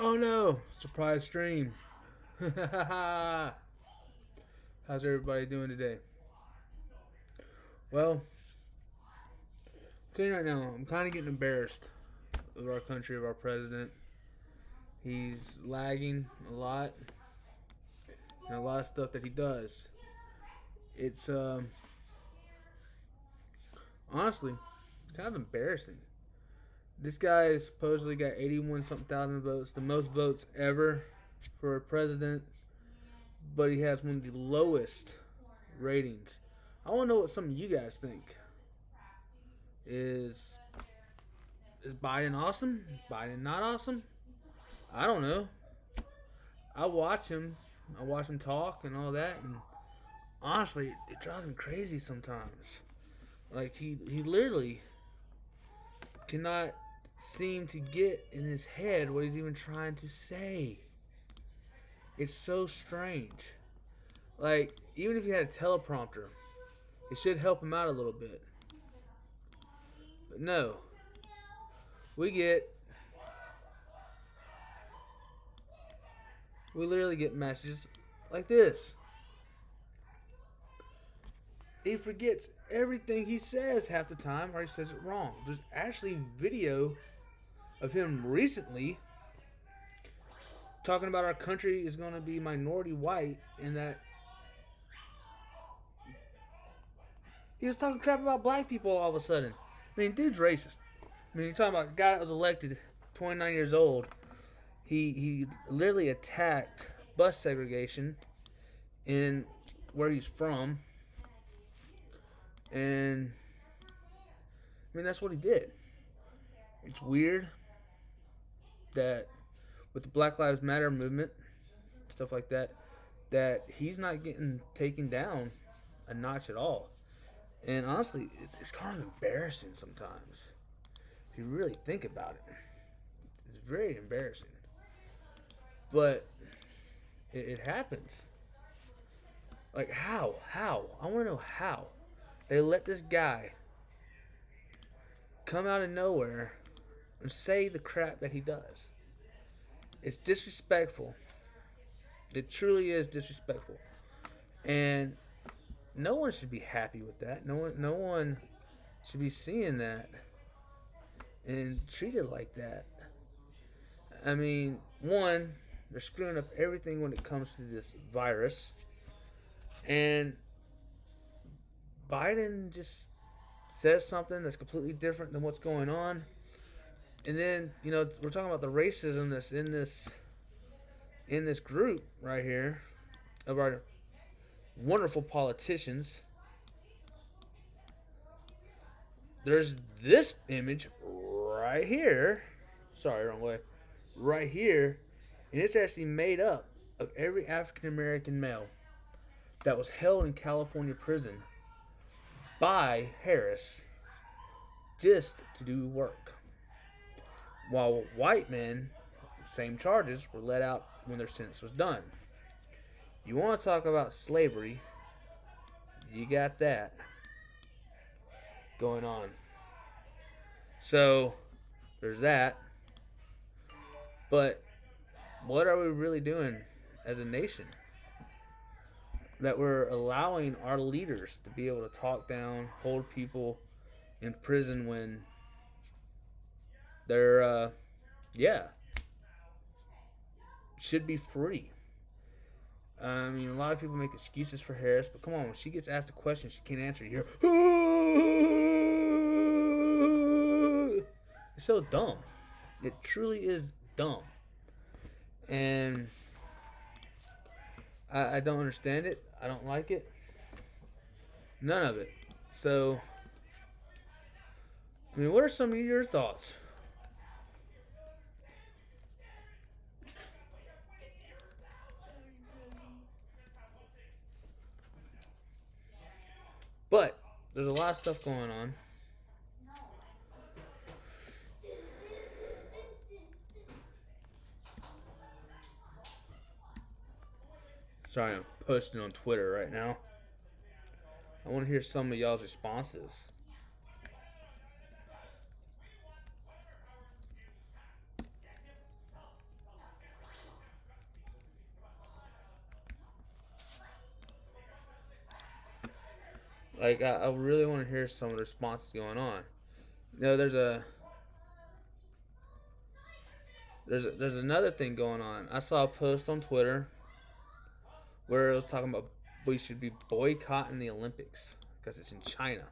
Oh no! Surprise stream. How's everybody doing today? Well, I'm telling you right now, I'm kind of getting embarrassed of our country, of our president. He's lagging a lot, and a lot of stuff that he does. It's honestly kind of embarrassing. This guy supposedly got 81 something thousand votes, the most votes ever for a president, but he has one of the lowest ratings. I want to know what some of you guys think. Is is Biden awesome? Is Biden not awesome? I don't know. I watch him. I watch him talk and all that, and honestly, it drives me crazy sometimes. Like he literally cannot seem to get in his head what he's even trying to say. It's so strange. Like even if he had a teleprompter, it should help him out a little bit. But no, we literally get messages like this. He forgets everything he says half the time, or he says it wrong. There's actually video of him recently talking about our country is going to be minority white, and that he was talking crap about black people all of a sudden. I mean, dude's racist. I mean, you're talking about a guy that was elected 29 years old. He literally attacked bus segregation in where he's from. And I mean, that's what he did. It's weird that with the Black Lives Matter movement, stuff like that, that he's not getting taken down a notch at all. And honestly, it's kind of embarrassing sometimes. If you really think about it, it's very embarrassing. But it happens. Like how? How? I want to know how they let this guy come out of nowhere and say the crap that he does. It's disrespectful. It truly is disrespectful. And no one should be happy with that. No one should be seeing that and treated like that. I mean, one, they're screwing up everything when it comes to this virus. And Biden just says something that's completely different than what's going on. And then, we're talking about the racism that's in this group right here of our wonderful politicians. There's this image right here. Sorry, wrong way. Right here. And it's actually made up of every African American male that was held in California prison by Harris just to do work. While white men, same charges, were let out when their sentence was done. You want to talk about slavery, you got that going on. So, there's that. But what are we really doing as a nation? That we're allowing our leaders to be able to talk down, hold people in prison when they're, should be free. I mean, a lot of people make excuses for Harris, but come on, when she gets asked a question, she can't answer. You hear, it's so dumb. It truly is dumb. And I don't understand it. I don't like it. None of it. So, I mean, what are some of your thoughts? But there's a lot of stuff going on. Sorry, I'm posting on Twitter right now. I want to hear some of y'all's responses. Like I really want to hear some of the responses going on. You know, there's another thing going on. I saw a post on Twitter where it was talking about we should be boycotting the Olympics because it's in China.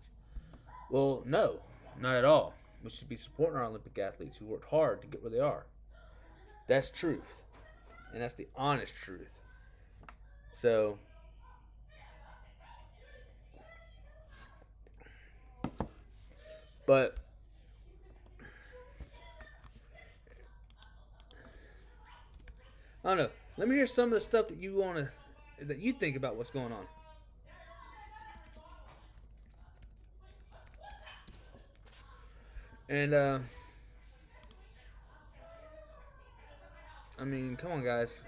Well, no, not at all. We should be supporting our Olympic athletes who worked hard to get where they are. That's truth, and that's the honest truth. So, but I don't know. Let me hear some of the stuff that you think about what's going on. And I mean, come on, guys.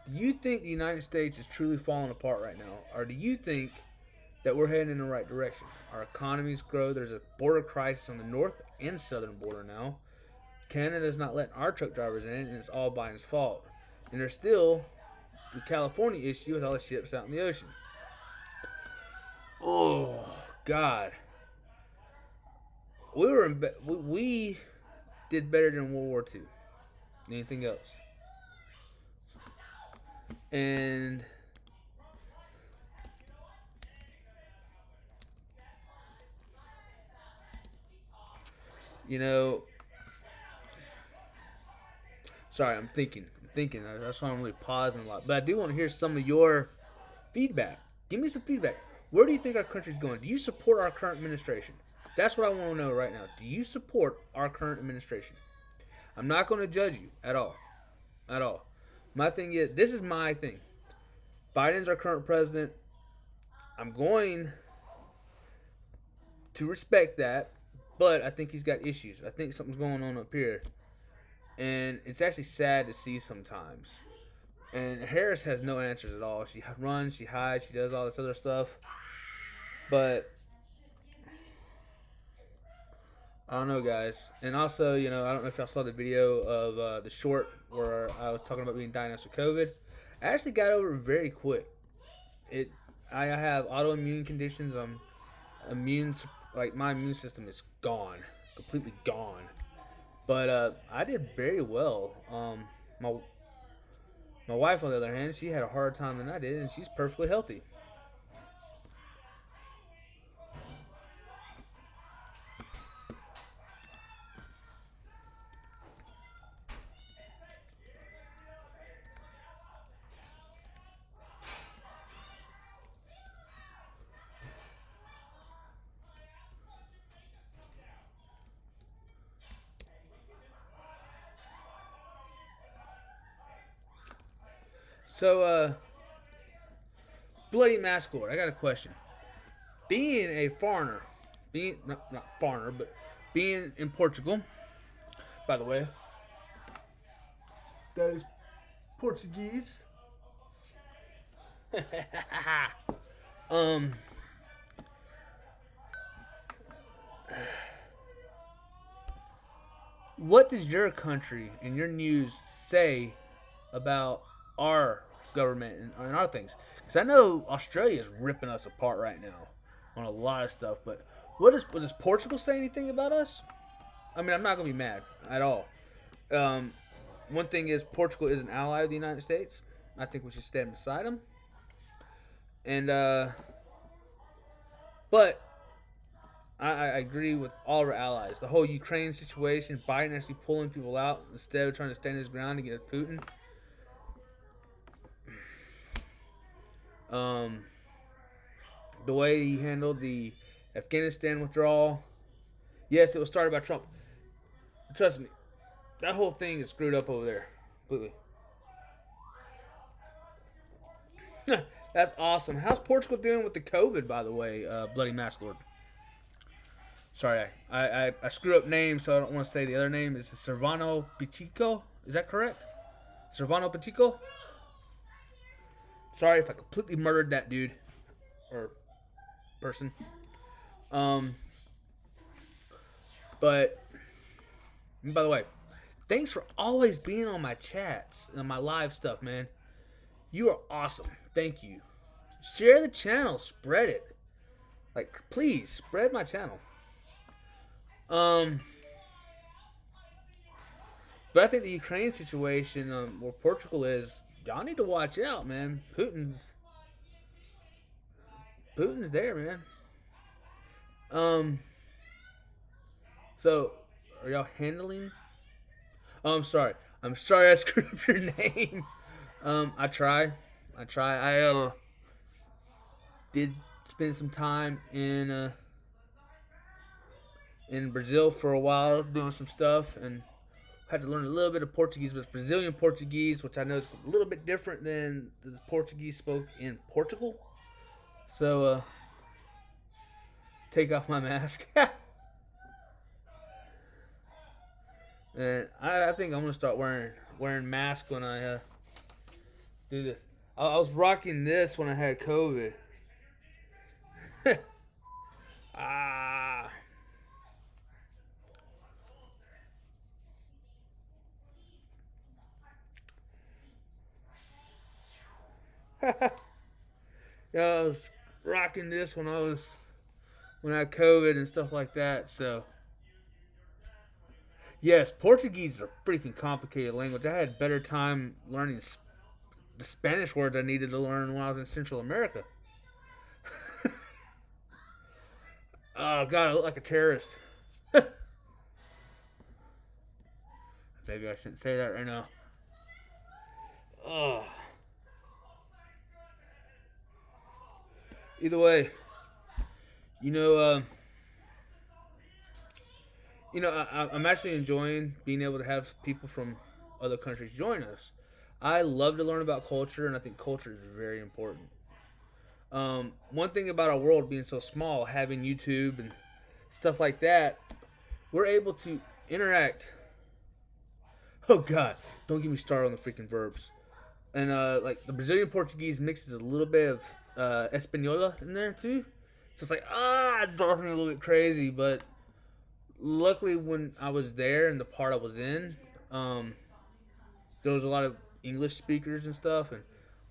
Do you think the United States is truly falling apart right now, or do you think that we're heading in the right direction? Our economies grow. There's a border crisis on the north and southern border now. Canada's not letting our truck drivers in, and it's all Biden's fault. And there's still the California issue with all the ships out in the ocean. Oh God, we did better than World War II. Anything else? And you know, sorry, I'm thinking. That's why I'm really pausing a lot. But I do want to hear some of your feedback. Give me some feedback. Where do you think our country's going? Do you support our current administration? That's what I want to know right now. Do you support our current administration? I'm not going to judge you at all. At all. My thing is, this is my thing. Biden's our current president. I'm going to respect that, but I think he's got issues. I think something's going on up here. And it's actually sad to see sometimes. And Harris has no answers at all. She runs, she hides, she does all this other stuff. But I don't know, guys. And also, I don't know if y'all saw the video of the short where I was talking about being diagnosed with COVID. I actually got over it very quick. I have autoimmune conditions. I'm immune, like my immune system is gone, completely gone. But I did very well. My wife, on the other hand, she had a harder time than I did, and she's perfectly healthy. So, Bloody Mask Lord, I got a question. Being a foreigner, not foreigner, but being in Portugal, by the way, that is Portuguese. um, what does your country and your news say about our government and our things? Because I know Australia is ripping us apart right now on a lot of stuff. But does Portugal say anything about us? I mean, I'm not gonna be mad at all. One thing is Portugal is an ally of the United States. I think we should stand beside them. And but I agree with all our allies. The whole Ukraine situation, Biden actually pulling people out instead of trying to stand his ground against Putin. The way he handled the Afghanistan withdrawal. Yes, it was started by Trump. Trust me, that whole thing is screwed up over there. Completely. That's awesome. How's Portugal doing with the COVID, by the way, Bloody Mask Lord? Sorry, I screw up names, so I don't want to say the other name. Is Servano Pacheco? Is that correct? Servano Pacheco? Sorry if I completely murdered that dude or person. But by the way, thanks for always being on my chats and my live stuff, man. You are awesome. Thank you. Share the channel, spread it. Like, please spread my channel. Um, but I think the Ukraine situation, where Portugal is, y'all need to watch out, man. Putin's there, man. Um, so are y'all handling? Oh, I'm sorry, I screwed up your name. I try. I did spend some time in Brazil for a while doing some stuff, and had to learn a little bit of Portuguese, but it's Brazilian Portuguese, which I know is a little bit different than the Portuguese spoke in Portugal. So, take off my mask. And I think I'm gonna start wearing masks when I do this. I was rocking this when I had COVID. Ah. Yeah, I was rocking this when I had COVID and stuff like that. So yes, Portuguese is a freaking complicated language. I had better time learning the Spanish words I needed to learn when I was in Central America. Oh God, I look like a terrorist. Maybe I shouldn't say that right now. Oh. Either way, you know, I'm actually enjoying being able to have people from other countries join us. I love to learn about culture, and I think culture is very important. One thing about our world being so small, having YouTube and stuff like that, we're able to interact. Oh God, don't get me started on the freaking verbs. And like the Brazilian Portuguese mixes a little bit of Espanyola in there too. So it's like it drives me a little bit crazy. But luckily, when I was there and the part I was in, there was a lot of English speakers and stuff. And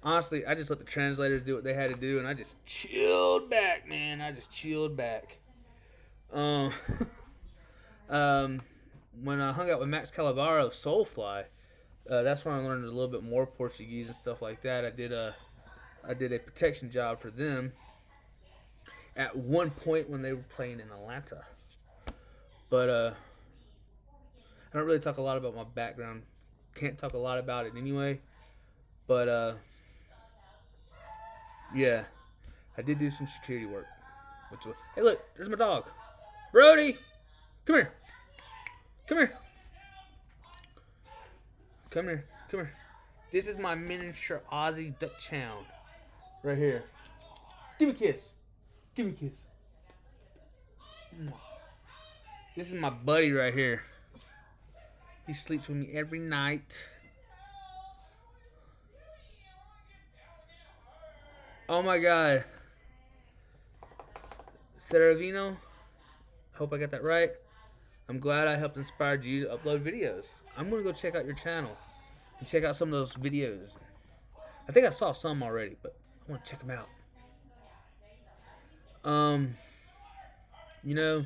honestly, I just let the translators do what they had to do, and I just chilled back, man. I just chilled back. Um, um, when I hung out with Max Calavaro of Soulfly, that's when I learned a little bit more Portuguese and stuff like that. I did a protection job for them at one point when they were playing in Atlanta. But I don't really talk a lot about my background. Can't talk a lot about it anyway. But yeah, I did do some security work. Which was, hey, look, there's my dog, Brody. Come here. Come here. Come here. Come here. This is my miniature Aussie Dachshund. Right here. Give me a kiss. Give me a kiss. This is my buddy right here. He sleeps with me every night. Oh my God. Seravino. Hope I got that right. I'm glad I helped inspire you to upload videos. I'm going to go check out your channel and check out some of those videos. I think I saw some already, but I want to check them out. You know,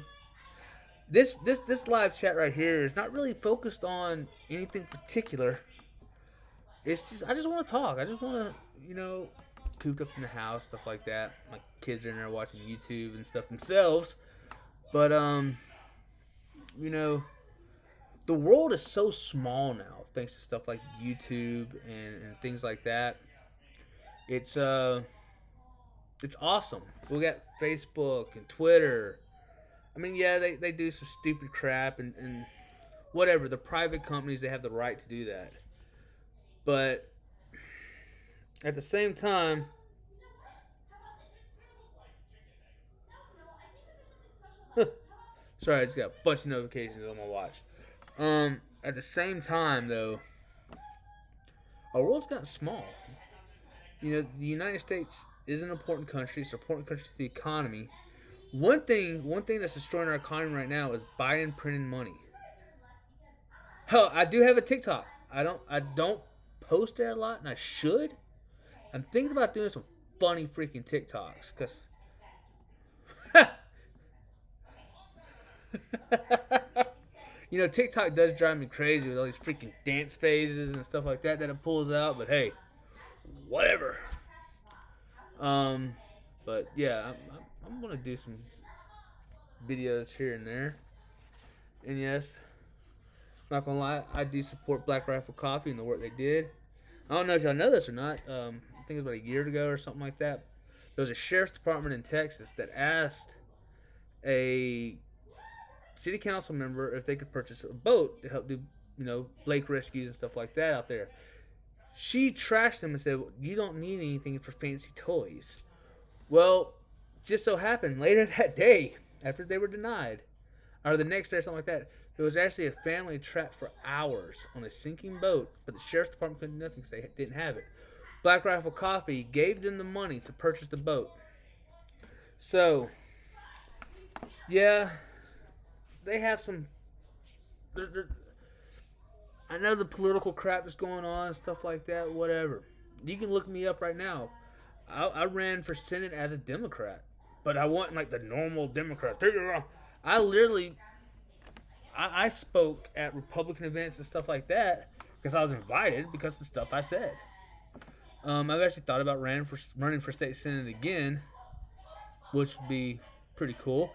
this live chat right here is not really focused on anything particular. It's just I just want to talk. I just want to, cooped up in the house, stuff like that. My kids are in there watching YouTube and stuff themselves. But the world is so small now, thanks to stuff like YouTube and things like that. It's awesome. We got Facebook and Twitter. I mean, yeah, they do some stupid crap and whatever. The private companies, they have the right to do that. But at the same time, sorry, I just got a bunch of notifications on my watch. At the same time, though, our world's gotten small. The United States is an important country. It's an important country to the economy. One thing that's destroying our economy right now is Biden printing money. Hell, I do have a TikTok. I don't post there a lot, and I should. I'm thinking about doing some funny freaking TikToks, because You know, TikTok does drive me crazy with all these freaking dance phases and stuff like that that it pulls out. But hey, whatever. Um, but yeah, I'm gonna do some videos here and there. And yes, not gonna lie, I do support Black Rifle Coffee and the work they did. I don't know if y'all know this or not. I think it was about a year ago or something like that. There was a sheriff's department in Texas that asked a city council member if they could purchase a boat to help do, lake rescues and stuff like that out there. She trashed them and said, well, "You don't need anything for fancy toys." Well, just so happened later that day, after they were denied, or the next day or something like that, there was actually a family trapped for hours on a sinking boat, but the sheriff's department couldn't do nothing because they didn't have it. Black Rifle Coffee gave them the money to purchase the boat. So, yeah, they have some. I know the political crap that's going on and stuff like that. Whatever. You can look me up right now. I ran for Senate as a Democrat, but I wasn't like the normal Democrat. I literally, I spoke at Republican events and stuff like that because I was invited because of the stuff I said. I've actually thought about running for state senate again, which would be pretty cool.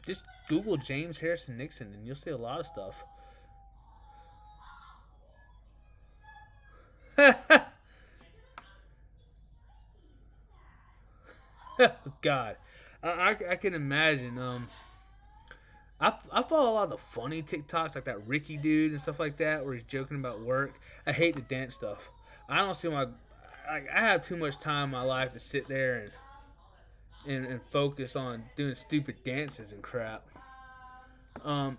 Just Google James Harrison Nixon and you'll see a lot of stuff. God, I can imagine. I follow a lot of the funny TikToks like that Ricky dude and stuff like that where he's joking about work. I hate the dance stuff. I don't see my. I have too much time in my life to sit there and focus on doing stupid dances and crap. I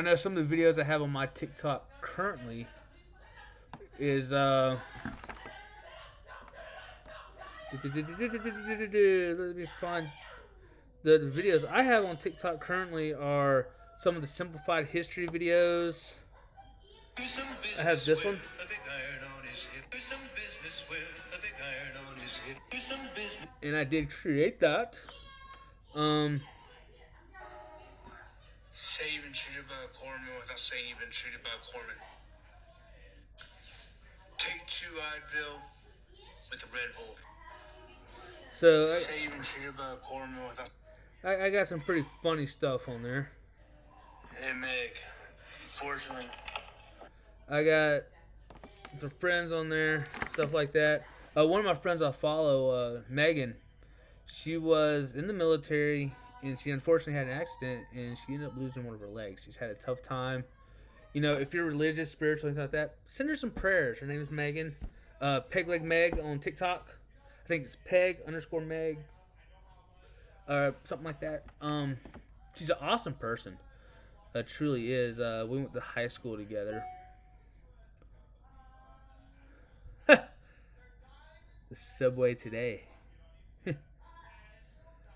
know some of the videos I have on my TikTok currently is let me find the videos I have on TikTok currently are some of the simplified history videos. I have this one. And I did create that. Say you've been treated by a corpsman without saying you've been treated by a corpsman. Take 2 Advil with a Red Bull. So say you've been treated by a corpsman without. I got some pretty funny stuff on there. Hey Meg, fortunately, I got some friends on there, stuff like that. One of my friends I follow, Megan, she was in the military and she unfortunately had an accident and she ended up losing one of her legs. She's had a tough time. You know, if you're religious, spiritual, anything like that, send her some prayers. Her name is Megan. Pegleg Meg on TikTok. I think it's Peg_Meg. Something like that. She's an awesome person. Truly is. We went to high school together. The subway today.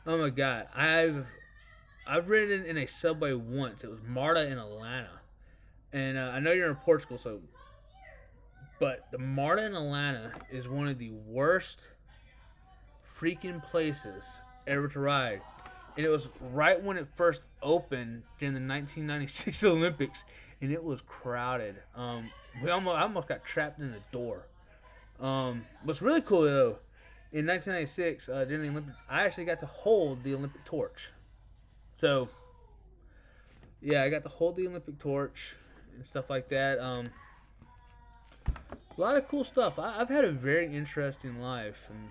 Oh my god. I've ridden in a subway once. It was MARTA in Atlanta. And I know you're in Portugal, but the MARTA in Atlanta is one of the worst freaking places ever to ride. And it was right when it first opened during the 1996 Olympics, and it was crowded. I almost got trapped in the door. What's really cool though, in 1996 during the Olympics, I actually got to hold the Olympic torch. So yeah, I got to hold the Olympic torch and stuff like that. A lot of cool stuff. I've had a very interesting life, and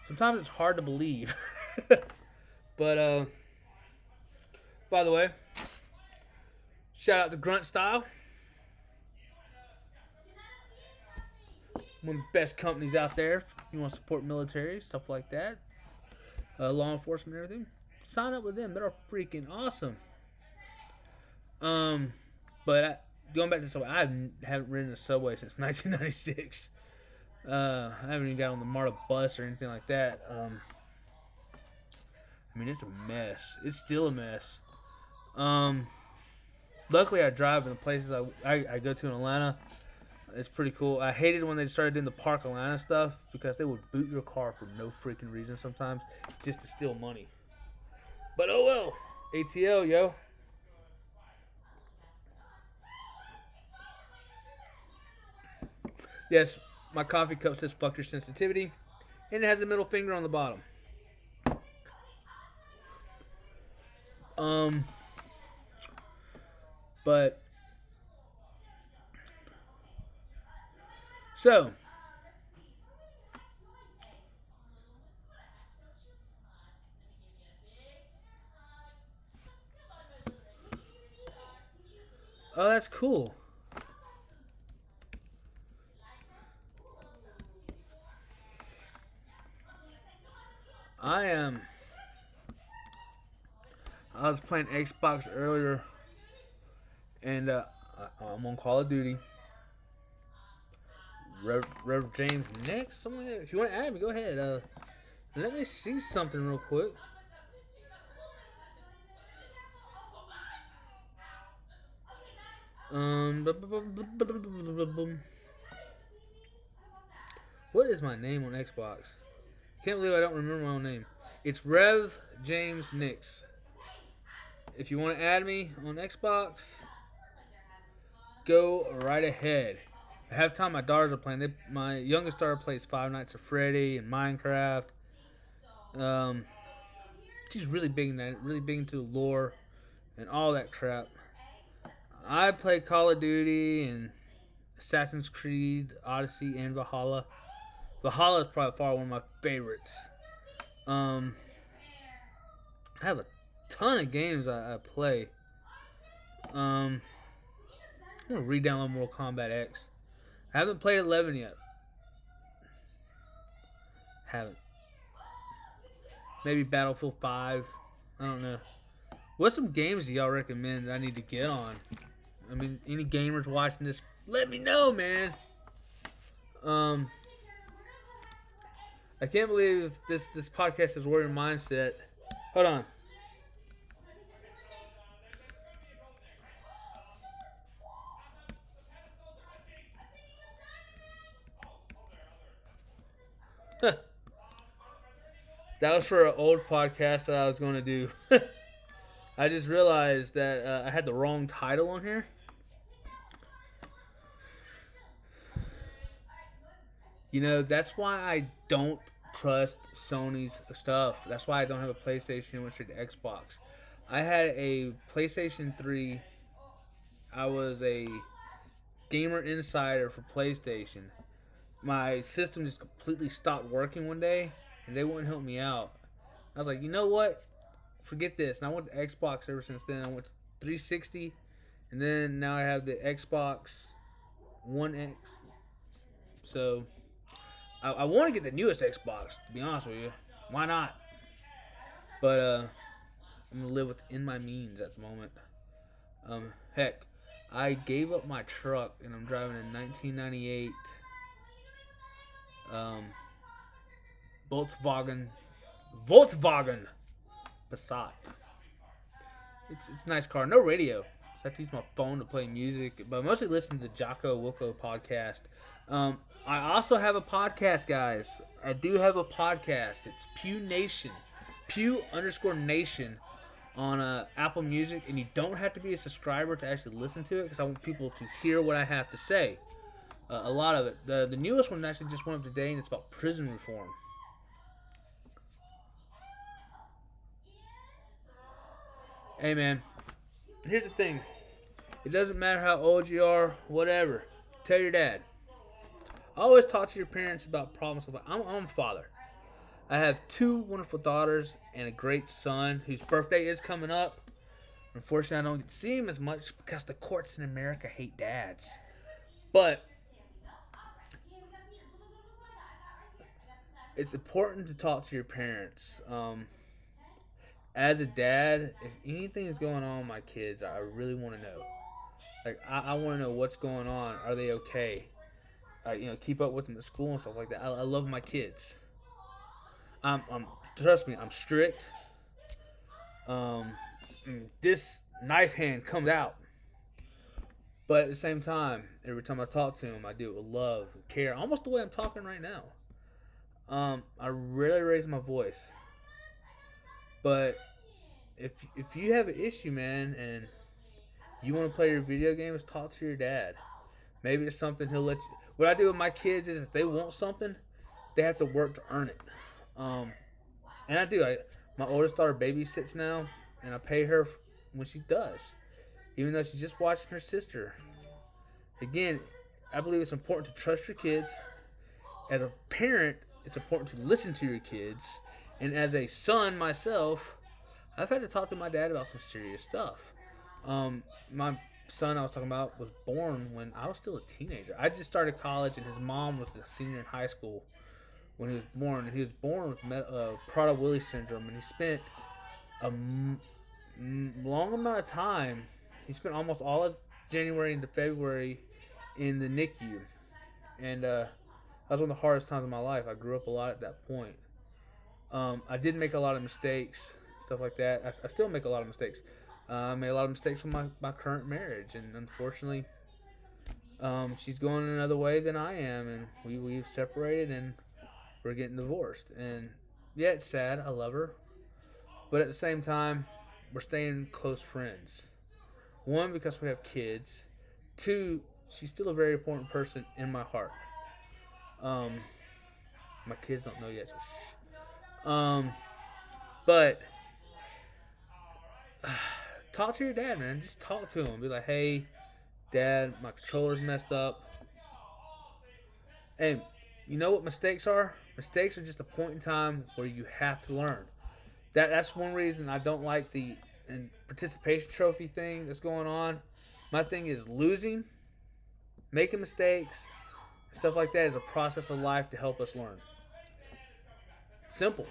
sometimes it's hard to believe. But by the way, shout out to Grunt Style, one of the best companies out there. If you want to support military stuff like that, law enforcement, and everything, sign up with them. They're freaking awesome. But going back to the subway, I haven't ridden a subway since 1996. I haven't even got on the MARTA bus or anything like that. I mean, it's a mess. It's still a mess. Luckily, I drive in the places I go to in Atlanta. It's pretty cool. I hated when they started doing the Park Atlanta stuff because they would boot your car for no freaking reason sometimes just to steal money. But oh well. ATL, yo. Yes, my coffee cup says fuck your sensitivity. And it has a middle finger on the bottom. But so oh, that's cool. I was playing Xbox earlier, and I'm on Call of Duty. Rev James next, something like that. If you want to add me, go ahead. Let me see something real quick. What is my name on Xbox? Can't believe I don't remember my own name. It's Rev James Nix. If you want to add me on Xbox, go right ahead. I have time. My daughters are playing. My youngest daughter plays Five Nights at Freddy and Minecraft. She's really big in that. Really big into the lore and all that crap. I play Call of Duty and Assassin's Creed, Odyssey, and Valhalla. Valhalla is probably far one of my favorites. I have a ton of games I play. I'm gonna re-download Mortal Kombat X. I haven't played 11 yet. Haven't. Maybe Battlefield 5. I don't know. What some games do y'all recommend that I need to get on? I mean, any gamers watching this, let me know, man. I can't believe this podcast is Warrior Mindset. Hold on. That was for an old podcast that I was going to do. I just realized that I had the wrong title on here. You know, that's why I don't trust Sony's stuff. That's why I don't have a PlayStation. Went straight to Xbox. I had a PlayStation 3. I was a gamer insider for PlayStation. My system just completely stopped working one day, and they wouldn't help me out. I was like, you know what? Forget this. And I went to Xbox ever since then. I went to 360, and then now I have the Xbox One X. So I want to get the newest Xbox, to be honest with you. Why not? But I'm gonna live within my means at the moment. Heck, I gave up my truck and I'm driving a 1998 Volkswagen Passat. It's a nice car. No radio. So I have to use my phone to play music, but I mostly listen to the Jocko Wilco podcast. I also have a podcast, guys. I do have a podcast. It's Pew Nation. Pew_Nation on Apple Music, and you don't have to be a subscriber to actually listen to it because I want people to hear what I have to say. A lot of it. The newest one actually just went up today, and it's about prison reform. Hey, man. Here's the thing. It doesn't matter how old you are, whatever. Tell your dad. Always talk to your parents about problems. I'm a father. I have 2 wonderful daughters and a great son whose birthday is coming up. Unfortunately, I don't get to see him as much because the courts in America hate dads. But it's important to talk to your parents. As a dad, if anything is going on with my kids, I really want to know. Like, I want to know what's going on. Are they okay? Keep up with them at school and stuff like that. I love my kids. Trust me, I'm strict. This knife hand comes out. But at the same time, every time I talk to him, I do it with love and care. Almost the way I'm talking right now. I rarely raise my voice. But if you have an issue, man, and you want to play your video games, talk to your dad. Maybe it's something he'll let you. What I do with my kids is if they want something, they have to work to earn it. Um, and I do. My oldest daughter babysits now, and I pay her when she does, even though she's just watching her sister. Again, I believe it's important to trust your kids. As a parent, it's important to listen to your kids. And as a son myself, I've had to talk to my dad about some serious stuff. My son I was talking about was born when I was still a teenager. I just started college, and his mom was a senior in high school when he was born. And he was born with Prader-Willi syndrome, and he spent a long amount of time. He spent almost all of January into February in the NICU, and that was one of the hardest times of my life. I grew up a lot at that point. I did make a lot of mistakes, stuff like that. I still make a lot of mistakes. I made a lot of mistakes with my current marriage, and unfortunately, she's going another way than I am, and we've separated, and we're getting divorced. And yeah, it's sad. I love her, but at the same time, we're staying close friends. One, because we have kids. Two, she's still a very important person in my heart. My kids don't know yet, so shh. But talk to your dad, man. Just talk to him. Be like, hey, Dad, my controller's messed up. And you know what mistakes are? Mistakes are just a point in time where you have to learn. That's one reason I don't like the participation trophy thing that's going on. My thing is losing, making mistakes, stuff like that is a process of life to help us learn. Simple.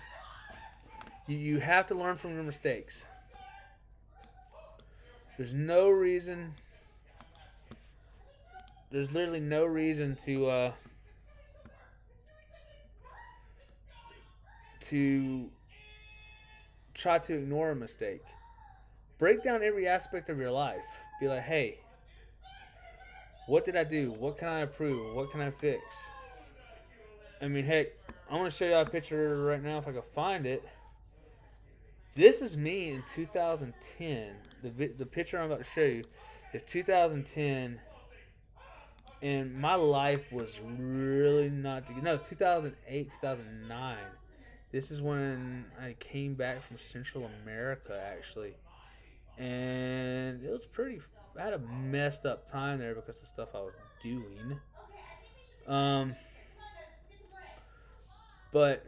You have to learn from your mistakes. There's literally no reason to try to ignore a mistake. Break down every aspect of your life. Be like, hey, what did I do? What can I improve? What can I fix? I mean, heck, I'm going to show you a picture right now if I can find it. This is me in 2010. The picture I'm about to show you is 2010. And my life was really not good. No, 2008, 2009. This is when I came back from Central America, actually. And it was I had a messed up time there because of the stuff I was doing. But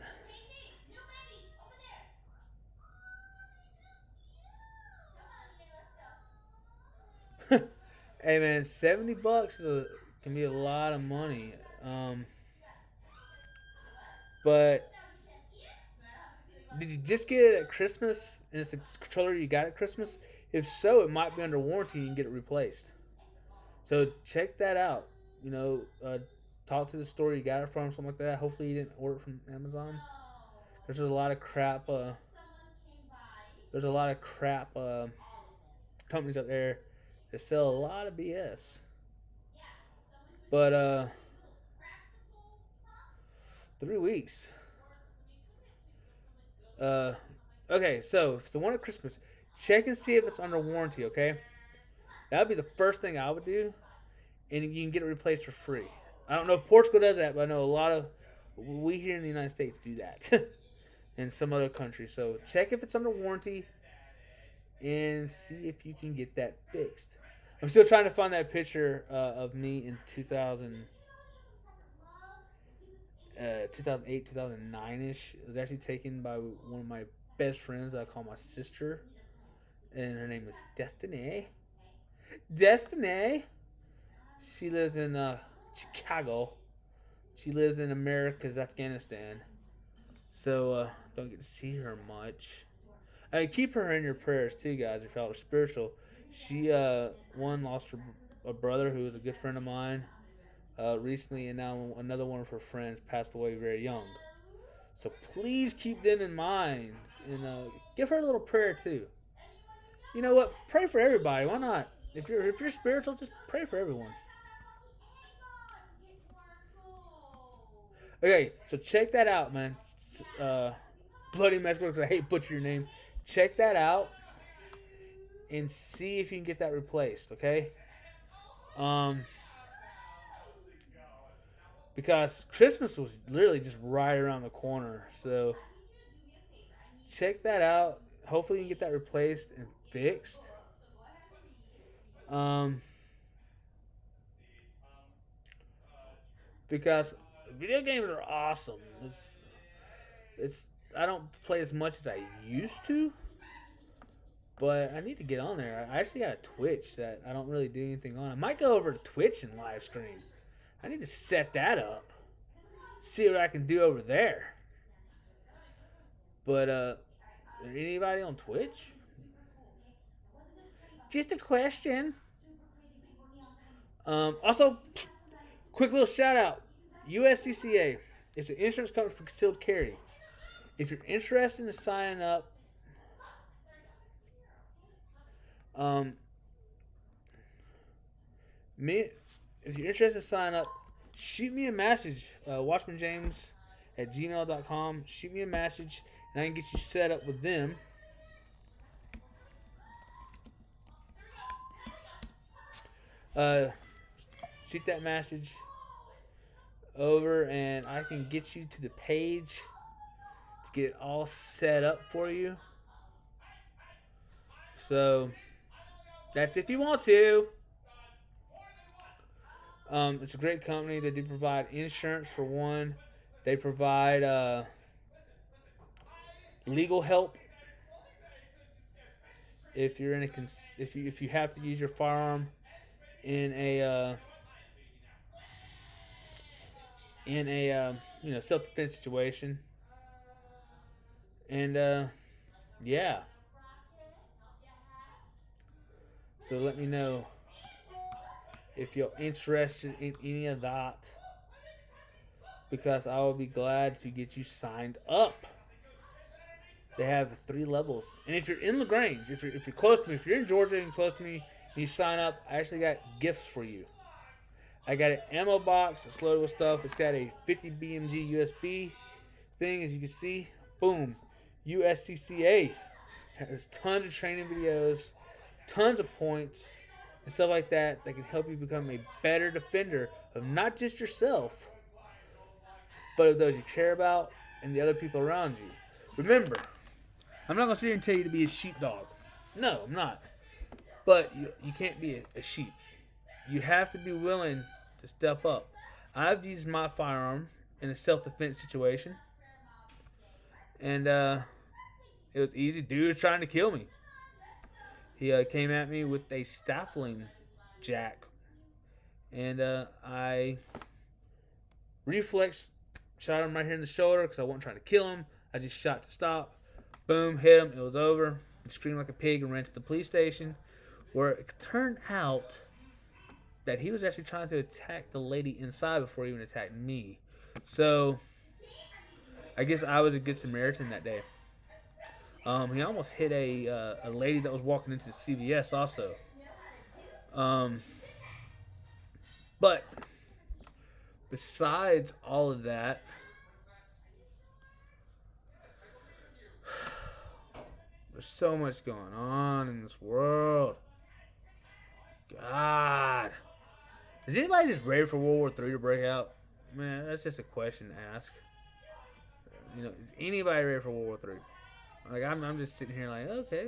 hey man, $70 can be a lot of money. But did you just get it at Christmas and it's the controller you got at Christmas? If so, it might be under warranty and you can get it replaced. So check that out. Talk to the store you got it from, something like that. Hopefully you didn't order it from Amazon. There's a lot of crap. There's a lot of crap companies out there that sell a lot of BS. But 3 weeks. Okay, so if it's the one at Christmas, check and see if it's under warranty, okay? That would be the first thing I would do, and you can get it replaced for free. I don't know if Portugal does that, but I know we here in the United States do that. In some other countries. So check if it's under warranty and see if you can get that fixed. I'm still trying to find that picture of me in 2008, 2009-ish. It was actually taken by one of my best friends that I call my sister. And her name is Destiny. Destiny! She lives in Chicago. She lives in America's Afghanistan. So, don't get to see her much. Keep her in your prayers, too, guys, if y'all are spiritual. She, lost a brother who was a good friend of mine recently, and now another one of her friends passed away very young. So please keep them in mind, and give her a little prayer, too. You know what? Pray for everybody. Why not? If you're spiritual, just pray for everyone. Okay, so check that out, man. Bloody Mexico, because I hate butchering your name. Check that out. and see if you can get that replaced, okay? Because Christmas was literally just right around the corner. So check that out. Hopefully you can get that replaced and fixed. Because video games are awesome. It's I don't play as much as I used to, but I need to get on there. I actually got a Twitch that I don't really do anything on. I might go over to Twitch and live stream. I need to set that up. See what I can do over there. But anybody on Twitch? Just a question. Also, quick little shout out. USCCA. It's an insurance company for concealed carry. If you're interested in signing up, if you're interested in signing up, shoot me a message. WatchmanJames@gmail.com. Shoot me a message, and I can get you set up with them. Shoot that message over, and I can get you to the page to get it all set up for you. So that's if you want to. It's a great company. They do provide insurance for one. They provide legal help if you're in a if you have to use your firearm in a self-defense situation. And yeah. So let me know if you're interested in any of that, because I will be glad to get you signed up. They have 3 levels, and if you're in LaGrange, if you're close to me, if you're in Georgia and close to me, and you sign up, I actually got gifts for you. I got an ammo box. It's loaded with stuff. It's got a 50 BMG USB thing, as you can see. Boom, USCCA has tons of training videos, tons of points, and stuff like that can help you become a better defender of not just yourself, but of those you care about and the other people around you. Remember, I'm not going to sit here and tell you to be a sheepdog. No, I'm not. But you can't be a sheep. You have to be willing to step up. I've used my firearm in a self-defense situation, and it was easy. Dude was trying to kill me. He came at me with a staffling jack, and I reflex shot him right here in the shoulder because I wasn't trying to kill him. I just shot to stop. Boom, hit him. It was over. He screamed like a pig and ran to the police station, where it turned out that he was actually trying to attack the lady inside before he even attacked me. So I guess I was a good Samaritan that day. He almost hit a lady that was walking into the CVS also. But besides all of that, there's so much going on in this world. God. Is anybody just ready for World War III to break out? Man, that's just a question to ask. Is anybody ready for World War III? Like, I'm just sitting here like, okay,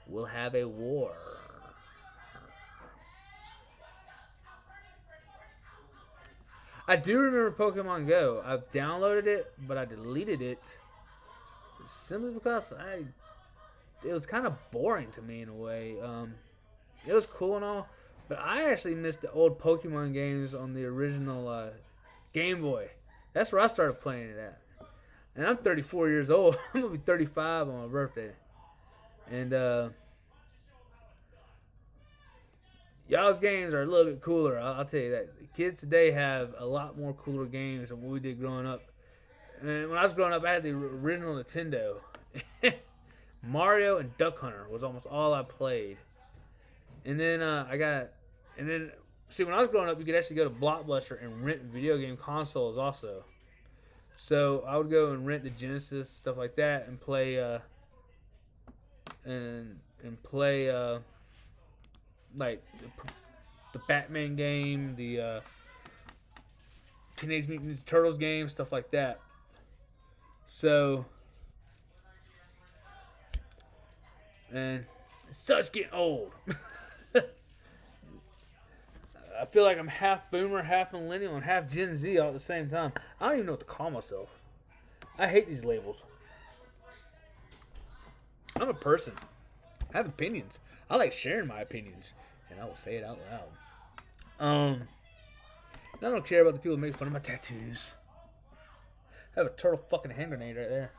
we'll have a war. I do remember Pokemon Go. I've downloaded it, but I deleted it simply because it was kind of boring to me in a way. It was cool and all, but I actually missed the old Pokemon games on the original Game Boy. That's where I started playing it at. And I'm 34 years old. I'm going to be 35 on my birthday. And y'all's games are a little bit cooler. I'll tell you that. The kids today have a lot more cooler games than what we did growing up. And when I was growing up, I had the original Nintendo. Mario and Duck Hunter was almost all I played. And then see, when I was growing up, you could actually go to Blockbuster and rent video game consoles also. So I would go and rent the Genesis, stuff like that, and play and and play like the Batman game, the Teenage Mutant Ninja Turtles game, stuff like that. So, and it sucks getting old. I feel like I'm half boomer, half millennial, and half Gen Z all at the same time. I don't even know what to call myself. I hate these labels. I'm a person. I have opinions. I like sharing my opinions, and I will say it out loud. I don't care about the people who make fun of my tattoos. I have a turtle fucking hand grenade right there.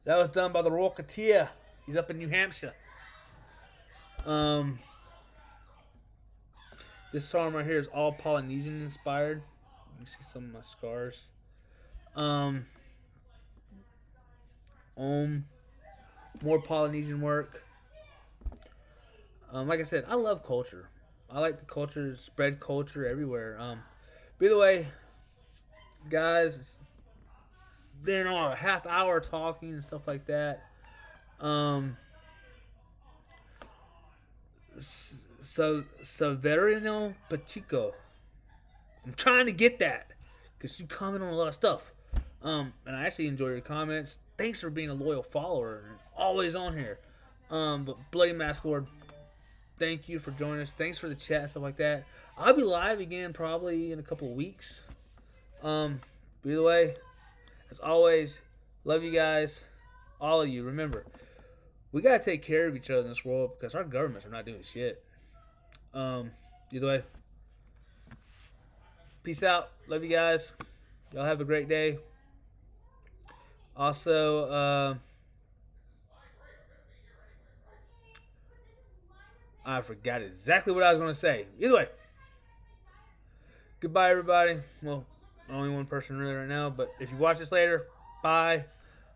That was done by the Royal Katia. He's up in New Hampshire. This arm right here is all Polynesian inspired. You can see some of my scars. More Polynesian work. Like I said, I love culture. I like the culture, spread culture everywhere. By the way, guys, it's been a half hour talking and stuff like that. Severino Pacheco. I'm trying to get that because you comment on a lot of stuff. And I actually enjoy your comments. Thanks for being a loyal follower and always on here. But Bloody Mask Lord, thank you for joining us. Thanks for the chat and stuff like that. I'll be live again probably in a couple of weeks. By the way, as always, love you guys, all of you. Remember, we gotta take care of each other in this world because our governments are not doing shit. Either way, peace out. Love you guys. Y'all have a great day. Also, I forgot exactly what I was going to say. Either way, goodbye, everybody. Well, only one person really right now, but if you watch this later, bye.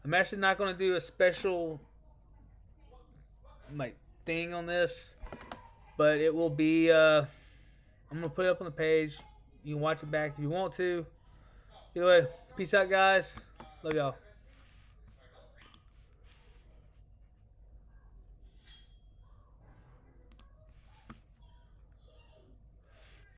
I'm actually not going to do a special thing on this, but it will be. I'm going to put it up on the page. You can watch it back if you want to. Either way, peace out, guys. Love y'all.